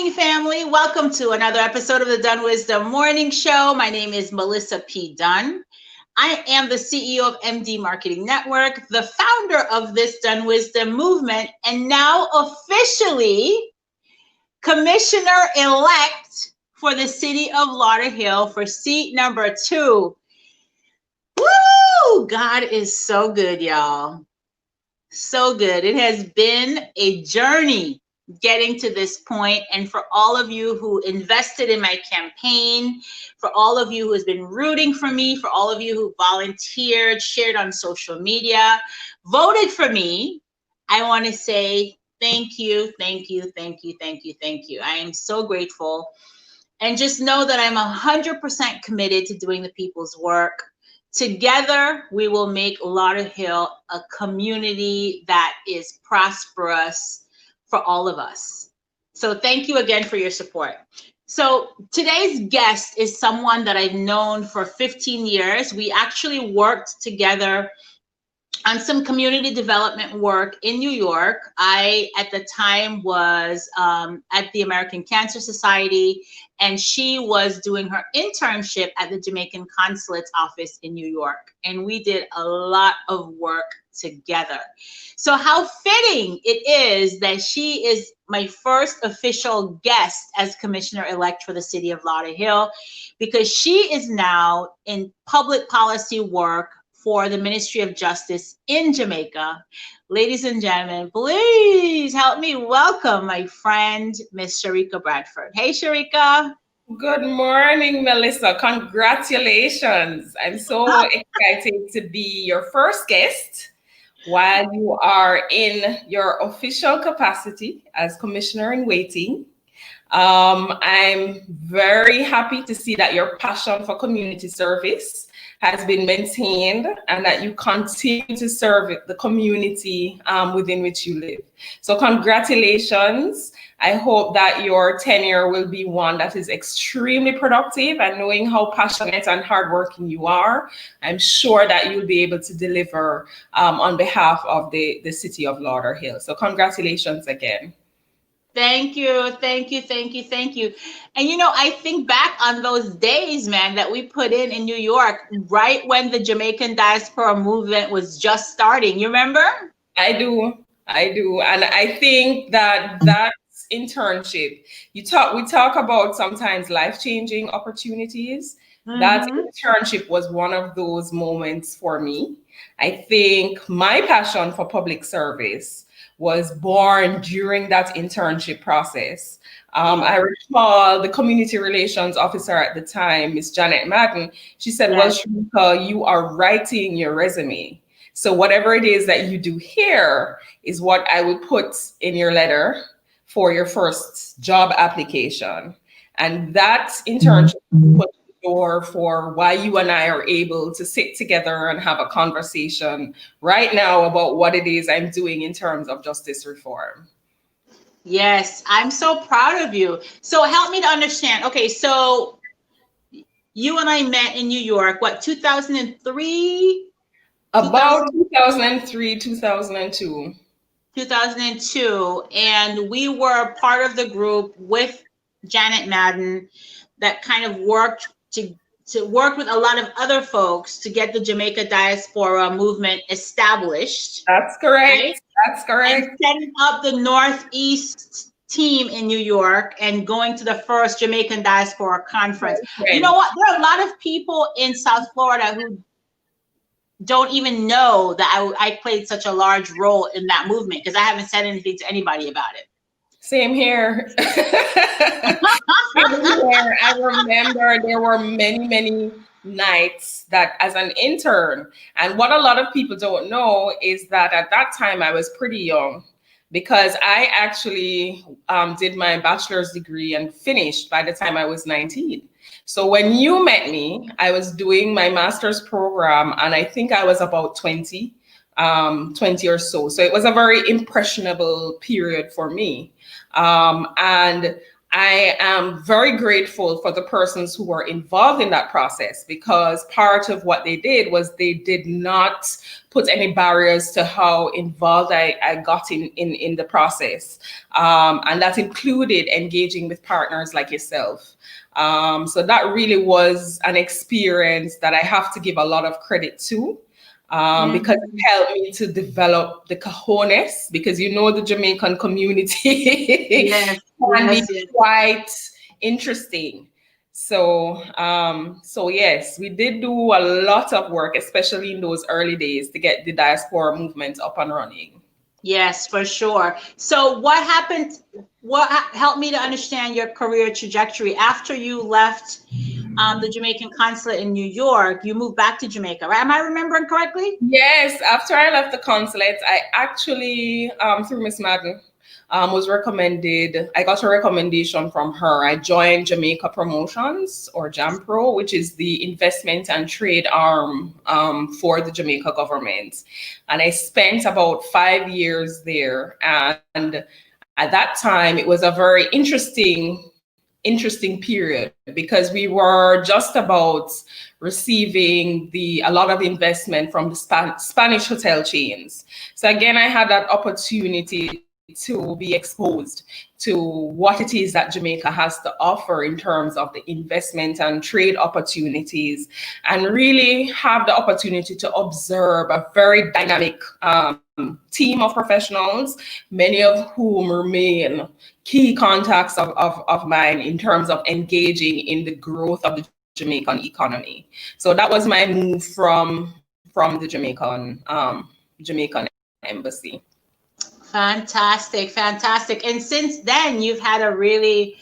morning, family. Welcome to another episode of the DunnWisdom Morning Show. My name is Melissa P. Dunn. I am the CEO of MD Marketing Network, the founder of this DunnWisdom movement, and now officially Commissioner-elect for the City of Lauderhill for seat number 2. Woo! God is so good, y'all. So good. It has been a journey getting to this point, and for all of you who invested in my campaign, for all of you who has been rooting for me, for all of you who volunteered, shared on social media, voted for me, I want to say thank you, thank you, thank you, thank you, thank you. I am so grateful, and just know that I'm 100% committed to doing the people's work. Together, we will make Lauderhill a community that is prosperous for all of us. So thank you again for your support. So today's guest is someone that I've known for 15 years. We actually worked together on some community development work in New York. I, at the time, was at the American Cancer Society, and she was doing her internship at the Jamaican Consulate's office in New York. And we did a lot of work together. So how fitting it is that she is my first official guest as Commissioner-elect for the City of Lauderhill, because she is now in public policy work for the Ministry of Justice in Jamaica. Ladies and gentlemen, please help me welcome my friend, Miss Sherricca Brandford. Hey, Sherricca. Good morning, Melissa. Congratulations. I'm so excited to be your first guest while you are in your official capacity as Commissioner in Waiting. I'm very happy to see that your passion for community service has been maintained and that you continue to serve the community within which you live. So congratulations. I hope that your tenure will be one that is extremely productive, and knowing how passionate and hardworking you are, I'm sure that you'll be able to deliver on behalf of the City of Lauderhill. So congratulations again. Thank you, thank you, thank you, thank you. And you know, I think back on those days, man, that we put in New York, right when the Jamaican diaspora movement was just starting. You remember? I do. And I think that internship, we talk about sometimes life-changing opportunities. That internship was one of those moments for me. I think my passion for public service was born during that internship process. I recall the community relations officer at the time, Miss Janet Madden. She said, well, Sherricca, you are writing your resume. So whatever it is that you do here is what I would put in your letter for your first job application. And that internship put the door for why you and I are able to sit together and have a conversation right now about what it is I'm doing in terms of justice reform. Yes, I'm so proud of you. So help me to understand. Okay, so you and I met in New York, what, 2003? About 2003, 2002. 2002, and we were part of the group with Janet Madden that kind of worked to work with a lot of other folks to get the Jamaica diaspora movement established. That's correct. Right? That's correct. And setting up the Northeast team in New York and going to the first Jamaican diaspora conference. You know what? There are a lot of people in South Florida who don't even know that I played such a large role in that movement, because I haven't said anything to anybody about it. Same here. I remember there were many nights that as an intern, and what a lot of people don't know is that at that time I was pretty young, because I actually did my bachelor's degree and finished by the time I was 19. So when you met me, I was doing my master's program, and I think I was about 20 or so. So it was a very impressionable period for me. And I am very grateful for the persons who were involved in that process, because part of what they did was they did not put any barriers to how involved I got in the process. And that included engaging with partners like yourself. So that really was an experience that I have to give a lot of credit to. Because it helped me to develop the cojones, because the Jamaican community can be quite interesting. So, so yes, we did do a lot of work, especially in those early days, to get the diaspora movement up and running. Yes, for sure. So what happened? What helped me to understand your career trajectory after you left the Jamaican consulate in New York? You moved back to Jamaica, right? Am I remembering correctly? Yes. After I left the consulate, I actually, through Miss Madden, was recommended. I got a recommendation from her. I joined Jamaica Promotions, or JAMPRO, which is the investment and trade arm for the Jamaica government. And I spent about 5 years there. And at that time, it was a very interesting period, because we were just about receiving a lot of investment from the Spanish hotel chains. So again, I had that opportunity to be exposed to what it is that Jamaica has to offer in terms of the investment and trade opportunities, and really have the opportunity to observe a very dynamic team of professionals, many of whom remain key contacts of mine in terms of engaging in the growth of the Jamaican economy. So that was my move from the Jamaican embassy. Fantastic, fantastic. And since then, you've had a really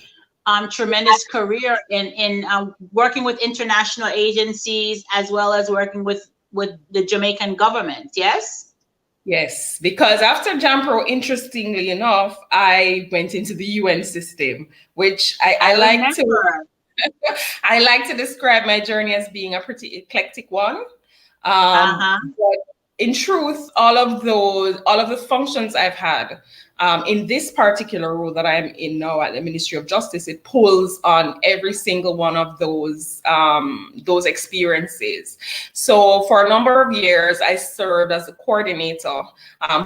tremendous career in working with international agencies, as well as working with the Jamaican government. Yes. Yes, because after JAMPRO, interestingly enough, I went into the UN system, which I like to I like to describe my journey as being a pretty eclectic one. But in truth, all of the functions I've had in this particular role that I'm in now at the Ministry of Justice, it pulls on every single one of those experiences. So for a number of years, I served as a coordinator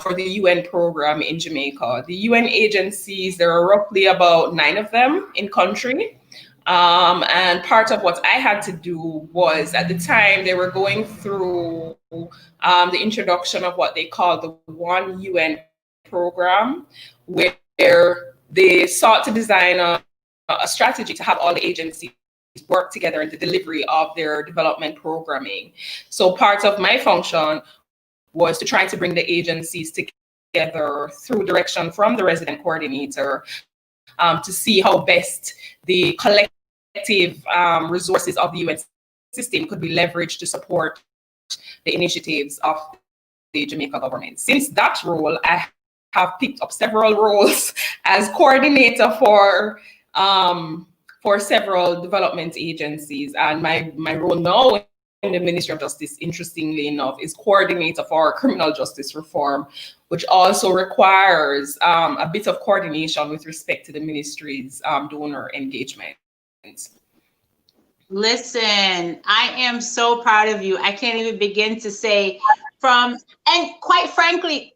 for the UN program in Jamaica. The UN agencies, there are roughly about 9 of them in country. And part of what I had to do was, at the time, they were going through the introduction of what they call the One UN program, where they sought to design a strategy to have all the agencies work together in the delivery of their development programming. So part of my function was to try to bring the agencies together through direction from the resident coordinator to see how best the collective resources of the UN system could be leveraged to support the initiatives of the Jamaica government. Since that role, I have picked up several roles as coordinator for several development agencies, and my role now in the Ministry of Justice, interestingly enough, is coordinator for criminal justice reform, which also requires a bit of coordination with respect to the ministry's donor engagement. Listen, I am so proud of you. I can't even begin to say and quite frankly,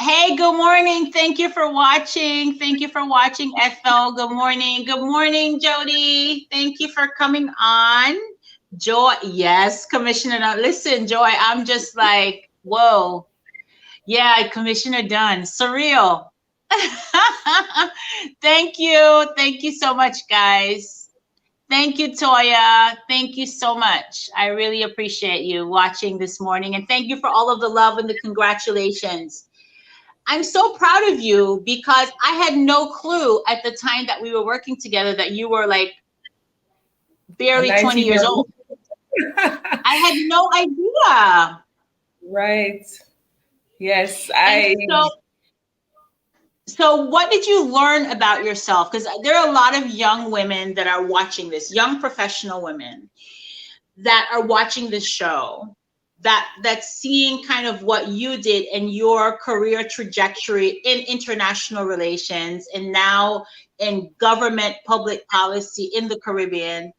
hey, good morning. Thank you for watching. Thank you for watching, Ethel. Good morning. Good morning, Jody. Thank you for coming on. Joy, yes, Commissioner. Listen, Joy, I'm just like, whoa. Yeah, Commissioner Dunn, surreal. Thank you. Thank you so much, guys. Thank you, Toya. Thank you so much. I really appreciate you watching this morning. And thank you for all of the love and the congratulations. I'm so proud of you, because I had no clue at the time that we were working together that you were like barely 20 years old. I had no idea. Right. Yes. So what did you learn about yourself? Because there are a lot of young women that are watching this, young professional women that are watching this show. that's seeing kind of what you did and your career trajectory in international relations and now in government public policy in the Caribbean.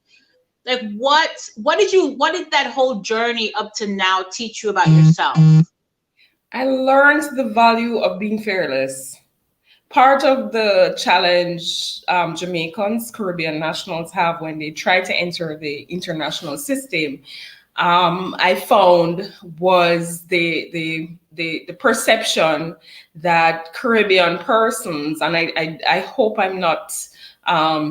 Like what did that whole journey up to now teach you about yourself? I learned the value of being fearless. Part of the challenge Jamaicans, Caribbean nationals have when they try to enter the international system, I found was the perception that Caribbean persons, and I hope I'm not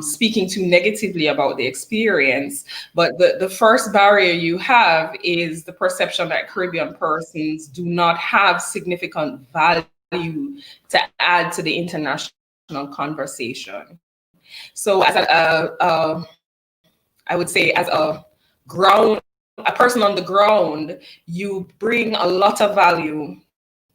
speaking too negatively about the experience, but the first barrier you have is the perception that Caribbean persons do not have significant value to add to the international conversation. So as I would say as a person on the ground, you bring a lot of value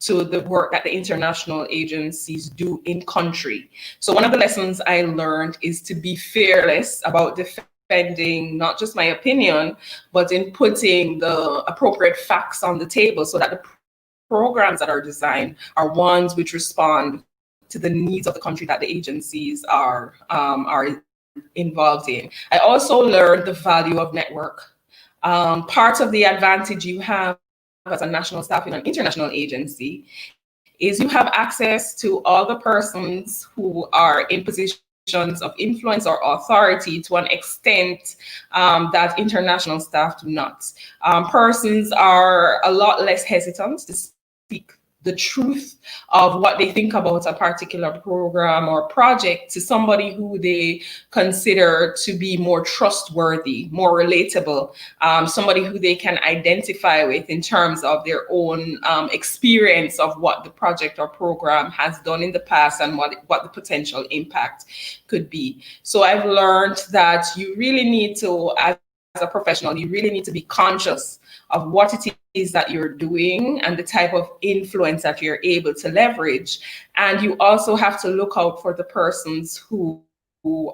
to the work that the international agencies do in country. So one of the lessons I learned is to be fearless about defending not just my opinion, but in putting the appropriate facts on the table so that the programs that are designed are ones which respond to the needs of the country that the agencies are involved in. I also learned the value of network. Part of the advantage you have as a national staff in an international agency is you have access to all the persons who are in positions of influence or authority to an extent that international staff do not. Persons are a lot less hesitant to speak the truth of what they think about a particular program or project to somebody who they consider to be more trustworthy, more relatable, somebody who they can identify with in terms of their own experience of what the project or program has done in the past and what the potential impact could be. So I've learned that you really need to, as a professional, you really need to be conscious of what it is that you're doing and the type of influence that you're able to leverage. And you also have to look out for the persons who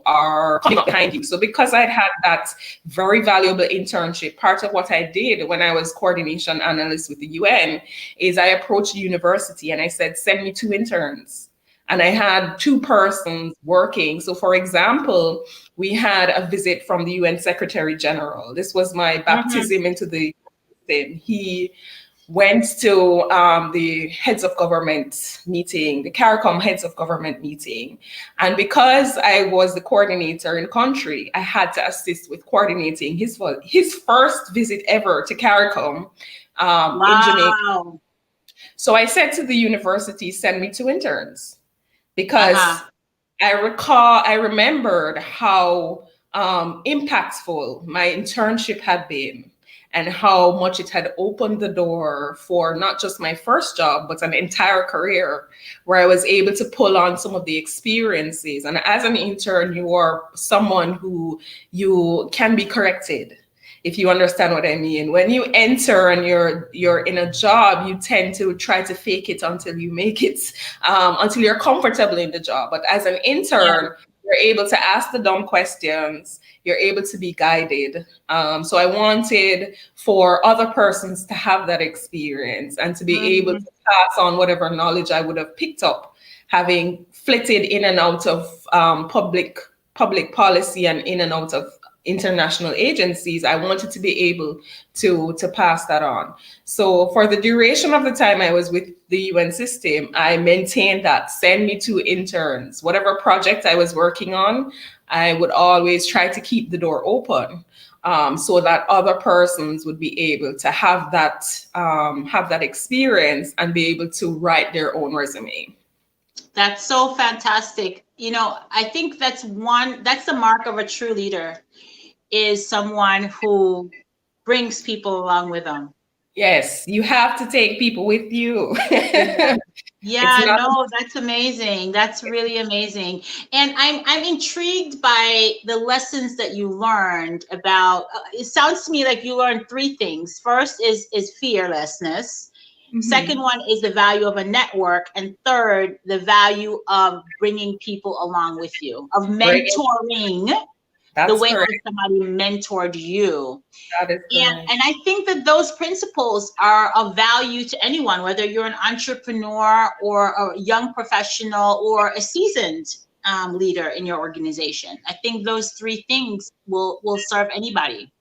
are coming up behind you. So because I'd had that very valuable internship, part of what I did when I was coordination analyst with the UN is I approached the university and I said, send me 2 interns. And I had 2 persons working. So for example, we had a visit from the UN Secretary General. This was my baptism into the system. He went to the heads of government meeting, the CARICOM heads of government meeting. And because I was the coordinator in country, I had to assist with coordinating his first visit ever to CARICOM in Jamaica. So I said to the university, send me 2 interns. Because I remembered how impactful my internship had been and how much it had opened the door for not just my first job, but an entire career where I was able to pull on some of the experiences. And as an intern, you are someone who you can be corrected, if you understand what I mean. When you enter and you're in a job, you tend to try to fake it until you make it, until you're comfortable in the job. But as an intern, you're able to ask the dumb questions. You're able to be guided. So I wanted for other persons to have that experience and to be able to pass on whatever knowledge I would have picked up, having flitted in and out of public policy and in and out of international agencies. I wanted to be able to pass that on. So for the duration of the time I was with the UN system, I maintained that send me 2 interns. Whatever project I was working on, I would always try to keep the door open so that other persons would be able to have that experience and be able to write their own resume. That's so fantastic. You know, I think that's the mark of a true leader, is someone who brings people along with them. Yes, you have to take people with you. Yeah, no, that's amazing. That's really amazing. And I'm intrigued by the lessons that you learned about, it sounds to me like you learned 3 things. First is fearlessness. Second one is the value of a network. And third, the value of bringing people along with you, of mentoring. the That's way correct. that somebody mentored you. That is correct. And I think that those principles are of value to anyone, whether you're an entrepreneur or a young professional or a seasoned leader in your organization. I think those three things will serve anybody.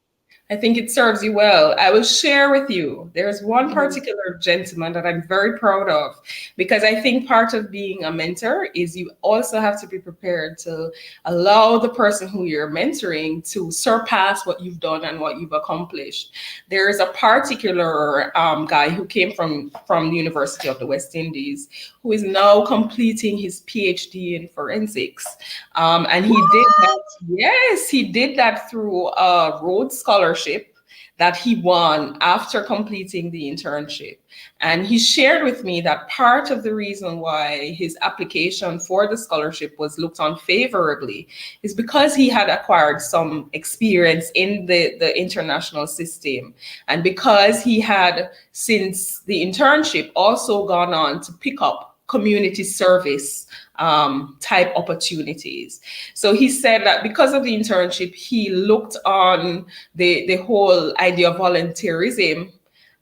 I think it serves you well. I will share with you. There's one Mhm. particular gentleman that I'm very proud of, because I think part of being a mentor is you also have to be prepared to allow the person who you're mentoring to surpass what you've done and what you've accomplished. There is a particular guy who came from the University of the West Indies, who is now completing his PhD in forensics. And he did that. What? Yes, he did that through a Rhodes Scholarship that he won after completing the internship. And he shared with me that part of the reason why his application for the scholarship was looked on favorably is because he had acquired some experience in the international system. And because he had, since the internship, also gone on to pick up community service type opportunities. So he said that because of the internship, he looked on the whole idea of volunteerism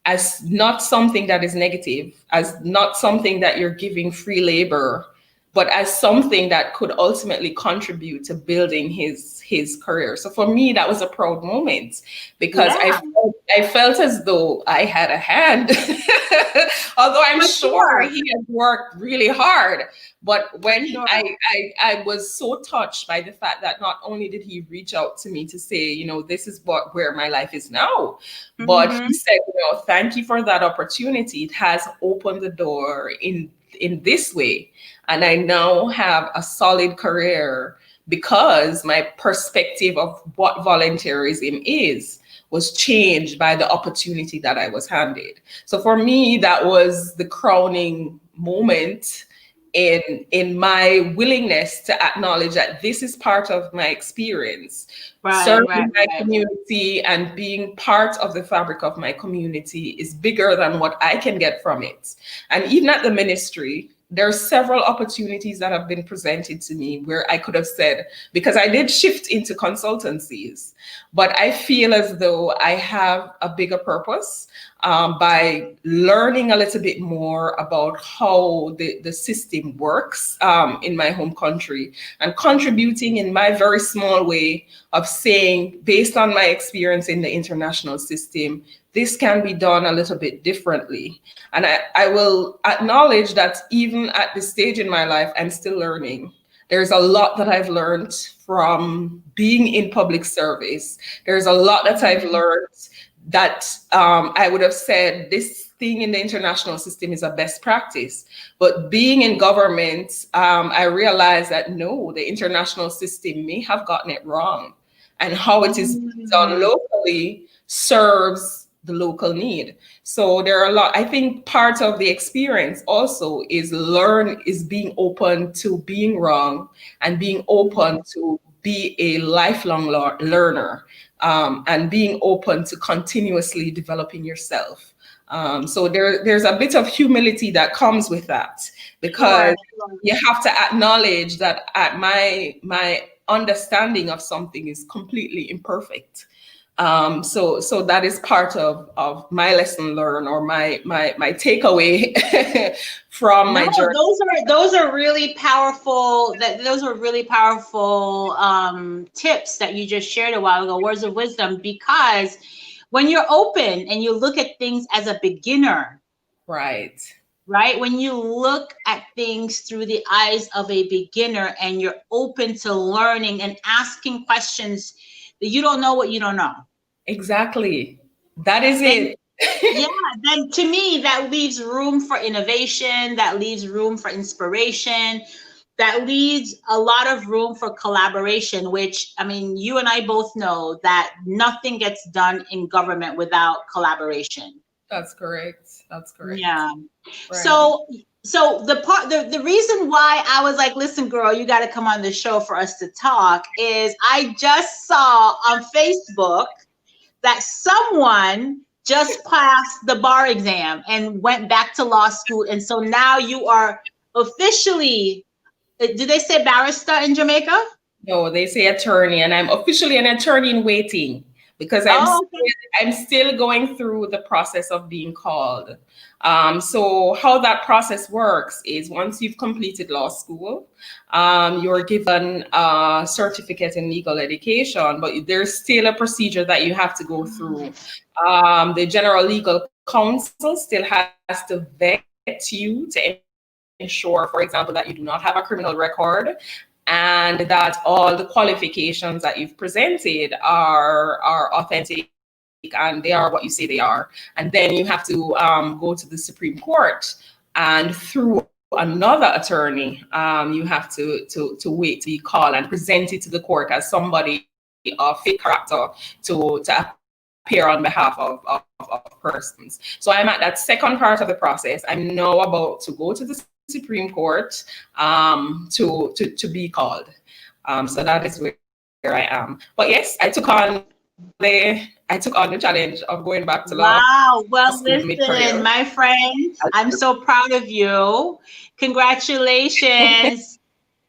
as not something that is negative, as not something that you're giving free labor, but as something that could ultimately contribute to building his career. So for me, that was a proud moment, because Yeah, I felt as though I had a hand, although I'm for sure sure. he has worked really hard. But For when sure. I was so touched by the fact that not only did he reach out to me to say, this is where my life is now, but he Hmm. said, thank you for that opportunity. It has opened the door in this way. And I now have a solid career because my perspective of what volunteerism is was changed by the opportunity that I was handed. So for me, that was the crowning moment in my willingness to acknowledge that this is part of my experience. Right, right, Serving my right. community and being part of the fabric of my community is bigger than what I can get from it. And even at the ministry, there are several opportunities that have been presented to me where I could have said, because I did shift into consultancies, but I feel as though I have a bigger purpose by learning a little bit more about how the system works in my home country, and contributing in my very small way of saying, based on my experience in the international system, this can be done a little bit differently. And I will acknowledge that even at this stage in my life, I'm still learning. There's a lot that I've learned from being in public service. There's a lot that I've learned that I would have said this thing in the international system is a best practice. But being in government, I realized that no, the international system may have gotten it wrong. And how it is done Mhm. locally serves the local need. So there are a lot. I think part of the experience also is being open to being wrong and being open to be a lifelong learner, and being open to continuously developing yourself. So there's a bit of humility that comes with that, Sure, because sure. you have to acknowledge that my understanding of something is completely imperfect. So that is part of my lesson learned, or my takeaway from No, my journey. those are really powerful. Those are really powerful tips that you just shared a while ago, words of wisdom. Because when you're open and you look at things as a beginner, Right. right? When you look at things through the eyes of a beginner and you're open to learning and asking questions that you don't know what you don't know, Exactly. That is then it. yeah, then to me, that leaves room for innovation, that leaves room for inspiration, that leaves a lot of room for collaboration, which, I mean, you and I both know that nothing gets done in government without collaboration. That's correct. That's correct. Yeah. Right. So the reason why I was like, listen, girl, you got to come on the show for us to talk is I just saw on Facebook that someone just passed the bar exam and went back to law school. And so now you are officially, do they say barrister in Jamaica? No, they say attorney, and I'm officially an attorney in waiting because Oh, okay. I'm still going through the process of being called. So how that process works is once you've completed law school, you're given a certificate in legal education, but there's still a procedure that you have to go through. The General Legal Counsel still has to vet you to ensure, for example, that you do not have a criminal record and that all the qualifications that you've presented are authentic and they are what you say they are. And then you have to go to the Supreme Court, and through another attorney, you have to wait to be called and present it to the court as somebody of fit character to appear on behalf of persons. So I'm at that second part of the process. I'm now about to go to the Supreme Court to be called. So that is where I am. But yes, I took on the challenge of going back to law school Wow. mid-career. Well, listen, my friend, I'm so proud of you. Congratulations.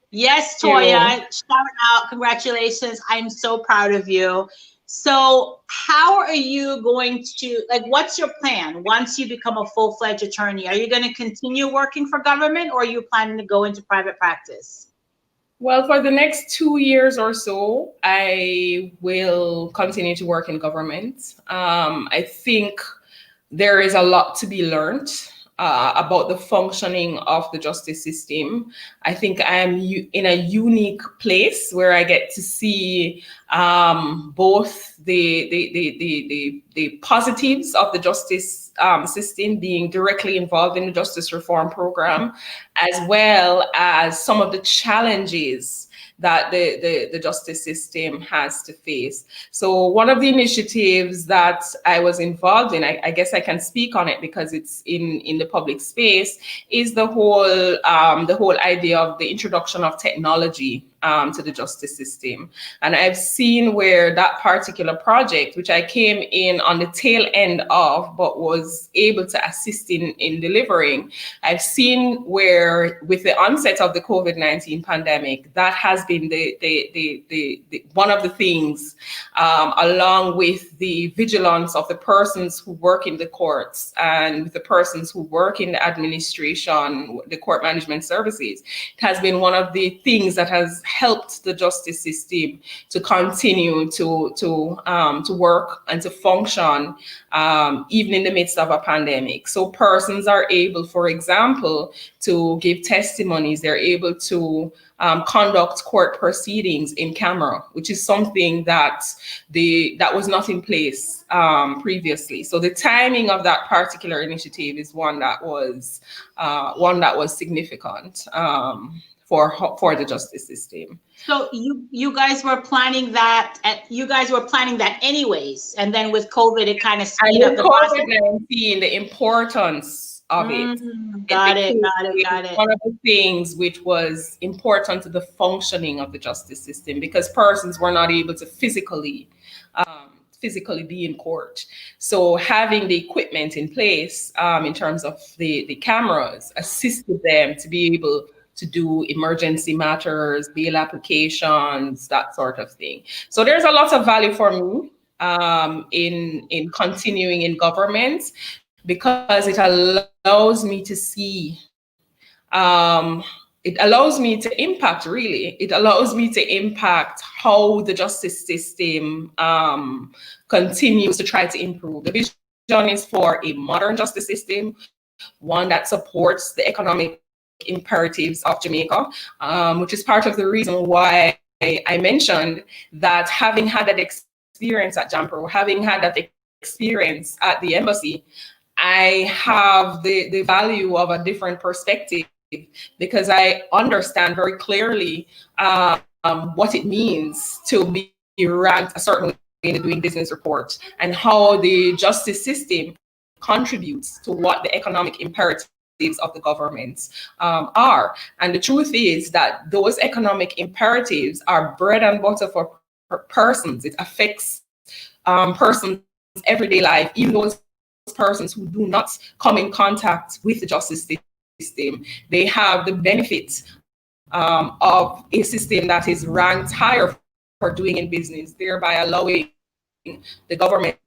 Yes, Thank you. Toya, shout out. Congratulations. I'm so proud of you. So, how are you going to, like, what's your plan once you become a full-fledged attorney? Are you going to continue working for government or are you planning to go into private practice? Well, for the next 2 years or so, I will continue to work in government. I think there is a lot to be learned about the functioning of the justice system. I think I am in a unique place where I get to see both the positives of the justice system, being directly involved in the justice reform program, as well as some of the challenges that the justice system has to face. So one of the initiatives that I was involved in, I guess I can speak on it because it's in the public space, is the whole idea of the introduction of technology to the justice system. And I've seen where that particular project, which I came in on the tail end of, but was able to assist in delivering, I've seen where with the onset of the COVID-19 pandemic, that has been the one of the things, along with the vigilance of the persons who work in the courts and the persons who work in the administration, the court management services. It has been one of the things that has helped the justice system to continue to work and to function, even in the midst of a pandemic. So persons are able, for example, to give testimonies. They're able to conduct court proceedings in camera, which is something that was not in place previously. So the timing of that particular initiative is one that was significant for the justice system. So you guys were planning that anyways, and then with COVID, it kind of speed up the process. COVID-19, the importance of it. Got it. One of the things which was important to the functioning of the justice system, because persons were not able to physically be in court. So having the equipment in place in terms of the cameras assisted them to be able to do emergency matters, bail applications, that sort of thing. So there's a lot of value for me in continuing in government, because it allows me to see, it allows me to impact, really. It allows me to impact how the justice system continues to try to improve. The vision is for a modern justice system, one that supports the economic imperatives of Jamaica, which is part of the reason why I mentioned that having had that experience at Jampro, having had that experience at the embassy, I have the value of a different perspective, because I understand very clearly what it means to be ranked a certain way in the Doing Business report, and how the justice system contributes to what the economic imperatives of the government are. And the truth is that those economic imperatives are bread and butter for persons. It affects persons' everyday life, even those persons who do not come in contact with the justice system. They have the benefit of a system that is ranked higher for doing in business, thereby allowing the government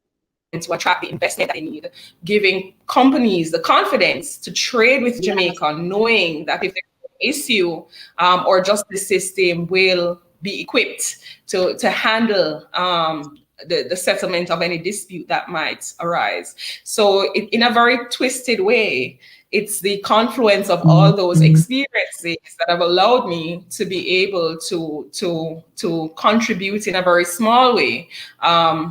to attract the investment that they need, giving companies the confidence to trade with Jamaica, Yes. knowing that if there's an issue, or justice system will be equipped to handle the settlement of any dispute that might arise. So in a very twisted way, it's the confluence of all those experiences that have allowed me to be able to contribute in a very small way,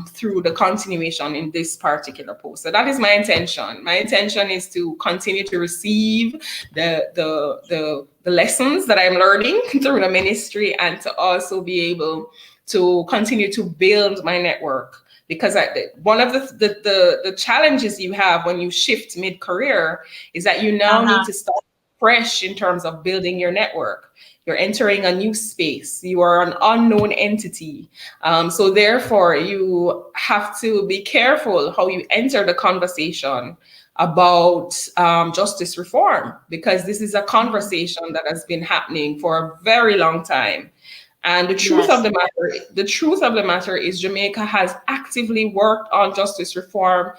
through the continuation in this particular post. So that is my intention. My intention is to continue to receive the lessons that I'm learning through the ministry, and to also be able to continue to build my network. Because one of the challenges you have when you shift mid-career is that you now need to start fresh in terms of building your network. You're entering a new space. You are an unknown entity. So therefore, you have to be careful how you enter the conversation about justice reform, because this is a conversation that has been happening for a very long time. And the truth of the matter is Jamaica has actively worked on justice reform,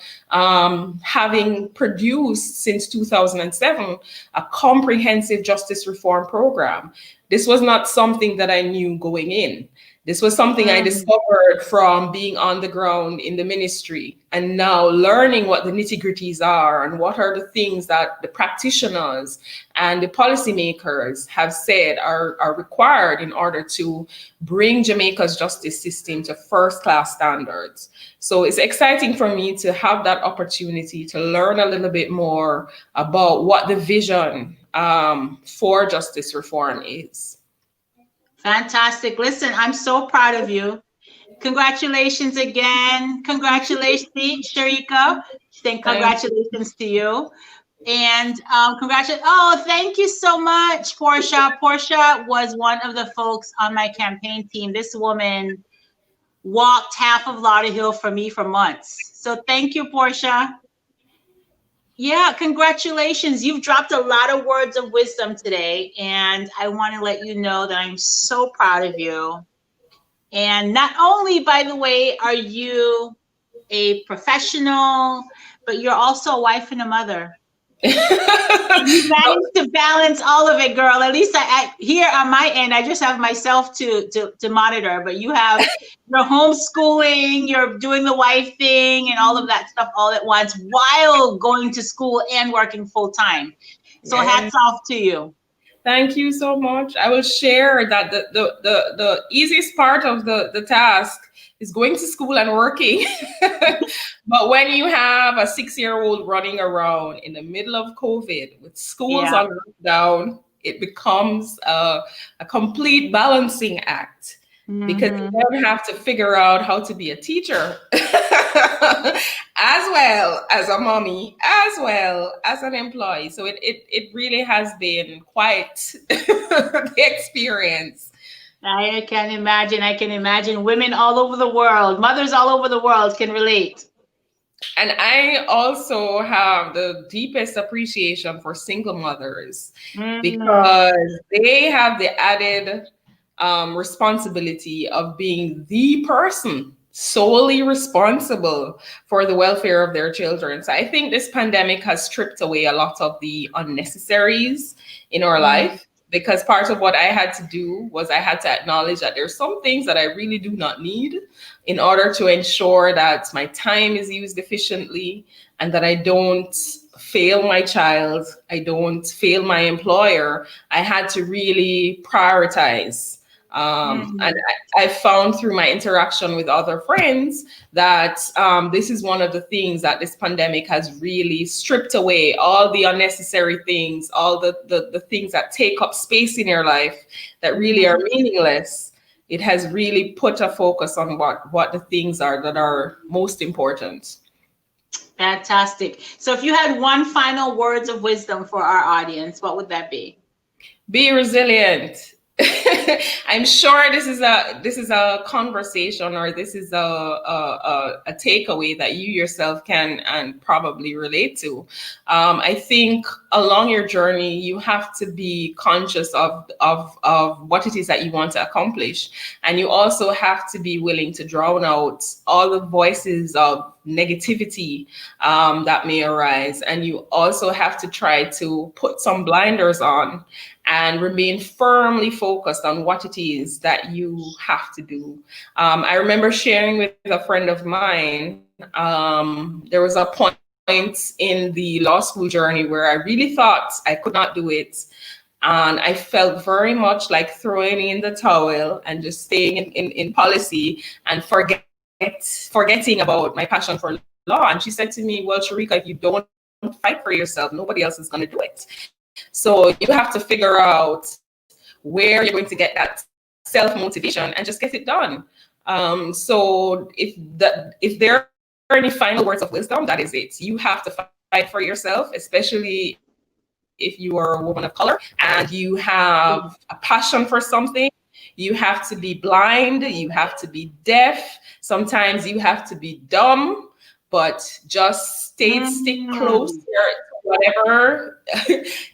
having produced since 2007 a comprehensive justice reform program. This was not something that I knew going in. This was something I discovered from being on the ground in the ministry, and now learning what the nitty-gritties are and what are the things that the practitioners and the policymakers have said are required in order to bring Jamaica's justice system to first-class standards. So it's exciting for me to have that opportunity to learn a little bit more about what the vision for justice reform is. Fantastic. Listen, I'm so proud of you. Congratulations again. Congratulations, Sherricca. Saying congratulations to you. And congratulations. Oh, thank you so much, Portia. Portia was one of the folks on my campaign team. This woman walked half of Lauderhill for me for months. So thank you, Portia. Yeah, congratulations. You've dropped a lot of words of wisdom today, and I want to let you know that I'm so proud of you. And not only, by the way, are you a professional, but you're also a wife and a mother. You managed to balance all of it, girl. At least I here on my end, I just have myself to monitor. But you have your homeschooling, you're doing the wife thing, and all of that stuff all at once while going to school and working full time. So hats off to you. Thank you so much. I will share that the easiest part of the task is going to school and working. But when you have a 6-year-old running around in the middle of COVID with schools on lockdown, it becomes a complete balancing act. Because you then have to figure out how to be a teacher as well as a mommy, as well as an employee. So it really has been quite the experience. I can imagine. I can imagine. Women all over the world, mothers all over the world can relate. And I also have the deepest appreciation for single mothers because they have the added responsibility of being the person solely responsible for the welfare of their children. So I think this pandemic has stripped away a lot of the unnecessaries in our life, because part of what I had to do was I had to acknowledge that there's some things that I really do not need in order to ensure that my time is used efficiently and that I don't fail my child, I don't fail my employer. I had to really prioritize. And I found through my interaction with other friends that this is one of the things that this pandemic has really stripped away, all the unnecessary things, all the things that take up space in your life that really are meaningless. It has really put a focus on what the things are that are most important. Fantastic. So if you had one final words of wisdom for our audience, what would that be? Be resilient. I'm sure this is a conversation, or this is a takeaway that you yourself can and probably relate to. I think along your journey, you have to be conscious of what it is that you want to accomplish, and you also have to be willing to drown out all the voices of negativity that may arise, and you also have to try to put some blinders on and remain firmly focused on what it is that you have to do. I remember sharing with a friend of mine, there was a point in the law school journey where I really thought I could not do it. And I felt very much like throwing in the towel and just staying in policy and forgetting about my passion for law. And she said to me, well, Sherricca, if you don't fight for yourself, nobody else is going to do it. So you have to figure out where you're going to get that self-motivation and just get it done. So if there are any final words of wisdom, that is it. You have to fight for yourself, especially if you are a woman of color and you have a passion for something. You have to be blind, you have to be deaf, sometimes you have to be dumb, but just stick close to whatever.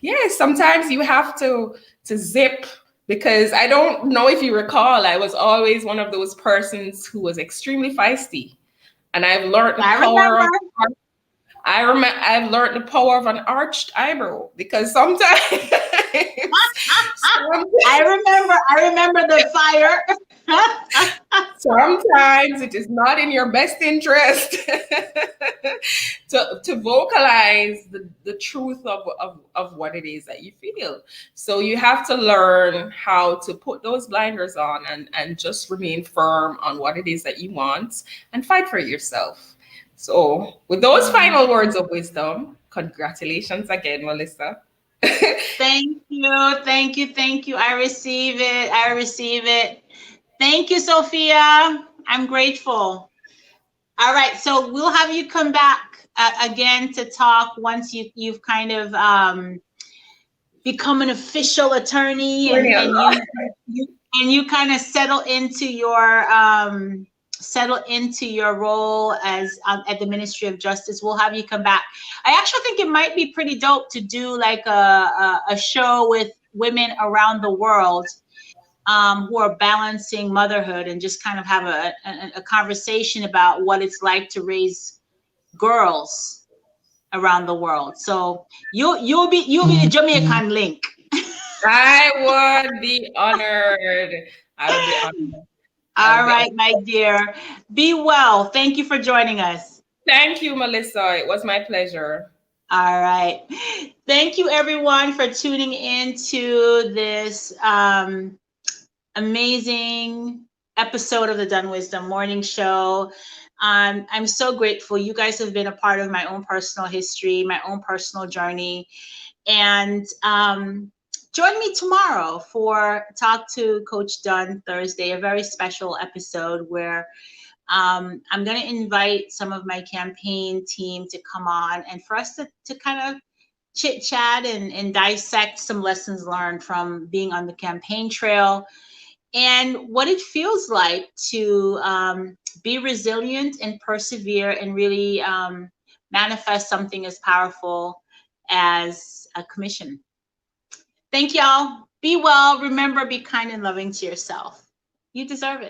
Yeah, sometimes you have to zip, because I don't know if you recall, I was always one of those persons who was extremely feisty, and I've learned the power of I've learned the power of an arched eyebrow, because sometimes I remember the fire. Sometimes it is not in your best interest to vocalize the truth of what it is that you feel. So you have to learn how to put those blinders on and just remain firm on what it is that you want and fight for yourself. So with those final words of wisdom, congratulations again, Melissa. Thank you. Thank you. Thank you. I receive it. I receive it. Thank you, Sophia. I'm grateful. All right. So we'll have you come back again to talk once you've kind of become an official attorney and you kind of settle into your role as at the Ministry of Justice. We'll have you come back. I actually think it might be pretty dope to do like a show with women around the world who are balancing motherhood and just kind of have a conversation about what it's like to raise girls around the world. So you'll be the Jamaican link. I would be honored. I would be honored. All right, my dear. Be well. Thank you for joining us. Thank you, Melissa. It was my pleasure. All right. Thank you, everyone, for tuning in to this amazing episode of the DunnWisdom Morning Show. I'm so grateful. You guys have been a part of my own personal history, my own personal journey. And join me tomorrow for Talk to Coach Dunn Thursday, a very special episode where I'm going to invite some of my campaign team to come on and for us to kind of chit chat and dissect some lessons learned from being on the campaign trail and what it feels like to be resilient and persevere and really manifest something as powerful as a commission. Thank y'all. Be well. Remember, be kind and loving to yourself. You deserve it.